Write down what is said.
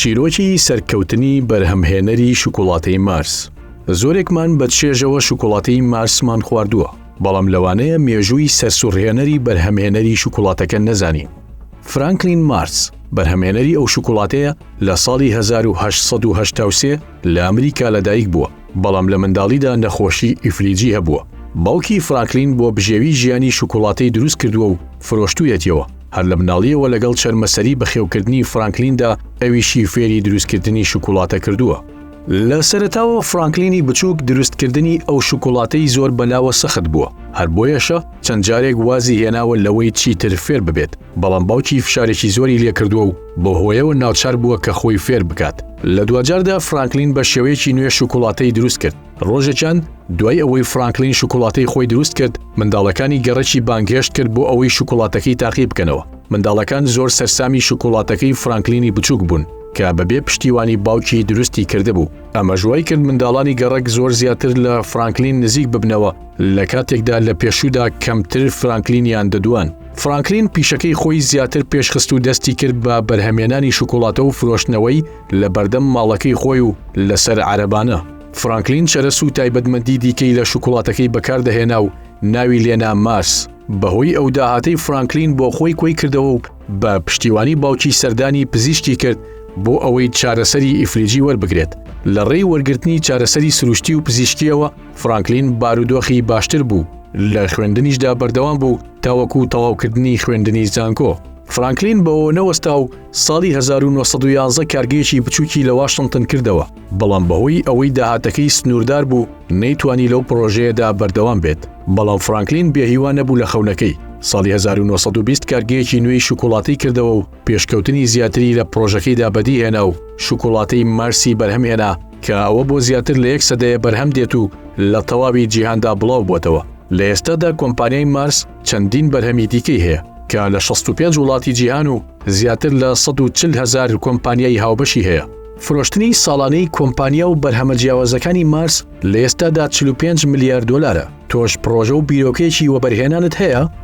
چیرۆکی سەرکەوتنی بەرهەمهێنەری شکوڵاتەی مارست. زۆرێکمان بە چێژەوە شکوڵاتەی مارسمان خواردووە، بەڵام لەوانەیە مێژووی سەرسوڕهێنەری بەرهەمهێنەری شکوڵاتەکە نەزانین. فرانکلین مارست بەرهەمهێنەری ئەو شکوڵاتەیە لە ساڵی 1883 لە ئەمریکا لەدایک بووە، بەڵام لە منداڵیدا نەخۆشی ئیفلیجی هەبووە. باوکی فرانکلین بۆ بژێوی ژیانی شکوڵاتەی دروست کردووە و فرۆشتوویەتەوە. هەر لە مناڵیەوە لەگەڵ چەرمەسەری بەخێوکردنی فرانکلیندا ئەویشی فێری دروستکردنی شکوڵاتە کردووە. لە سەرەتاوە فرانکلینی بچووک دروستکردنی ئەو شکوڵاتەی زۆر بەلاوە سەخت بووە، هەر بۆیەشە چەند جارێک وازی هێناوە لەوەی چیتر فێر ببێت، بەڵام باوکی فشارێکی زۆری لێکردووە و بۆ هۆیەوە ناوچار بووە کە خۆی فێر بکات. لە دوجاردا فرانکلین بە شێوەیەکی نوێ شکوڵاتەی دروست کرد. ڕۆژێکیان دوای ئەوەی فرانکلین شکوڵاتەی خۆی دروست کرد، منداڵەکانی گەڕەکی بانگهێشت کرد بۆ ئەوەی شکوڵاتەکەی تاقی بکەنەوە. منداڵەکان زۆر سەرسامی شکوڵاتەکەی فرانکلینی بچووک بوون کە بەبێ پشتیوانی باوکی دروستی کردهبوو. ئەمە ژوای کرد منداڵانی گەڕەک زۆر زیاتر لە فرانکلین نزیک ببنەوە، لە کاتێکدا لە پێشوودا کەمتر فرانکلینیان دەدوان. فرانکلین پیشەکەی خۆی زیاتر پێشخست و دەستی کرد بە بەرهەمهێنانی شکوڵاتە و فرۆشتنەوەی لە بەردەم ماڵەکەی خۆی و لەسەر عەرەبانە. فرانکلین چەرەس و تایبەتمەندی دیکەی لە شکوڵاتەکەی بەکاردەهێنا و ناوی لێنا مارست. بەهۆی ئەو داهاتەی فرانکلین بۆ خۆی کۆی کردەوە و بە پشتیوانی باوکی سەردانی پزیشکی کرد بۆ ئەوەی چارەسەری ئیفلیجی وەربگرێت. لە ڕێی وەرگرتنی چارەسەری سروشتی و پزیشکیەوە فرانکلین بارودۆخی باشتر بوو، لە خوێندنیشدا بەردەوام بوو تاوەکو تەواوکردنی خوێندنی زانکۆ. فرانکلین بەوە نەوەستا و ساڵی 1911 کارگەیەکی بچووکی لە واشنگتن کردەوە، بەڵام بەهۆی ئەوەی داهاتەکەی سنووردار بوو نەیتوانی لەو پرۆژەیەدا بەردەوام بێت. بەڵام فرانکلین بێهیوان نەبوو لە خەونەکەی. ساڵی 1920 کارگەیەکی نوێی شکوڵاتەی کردەوە و پێشکەوتنی زیاتری لە پرۆژەکەیدا بەدیهێنا و شکوڵاتەی مارسی بەرهەمهێنا کە ئەوە بۆ زیاتر لە 1 سەدەیە بەرهەم دێت و لە تەواوی جیهاندا بڵاو بووەتەوە. لە ئێستادا کۆمپانیای مارست چەندین بەرهەمی دیکەی هەیە کە لە 65 وڵاتی جیهان و زیاتر لە 140,000 کۆمپانیای هاوبەشی هەیە. فرۆشتنی ساڵانەی کۆمپانیا و بەرهەمە جیاوازەکانی مارست لە ئێستادا 45 ملیار دۆلارە. تۆش پرۆژە و بیرۆکەیەکی وەبەرهێنانت هەیە؟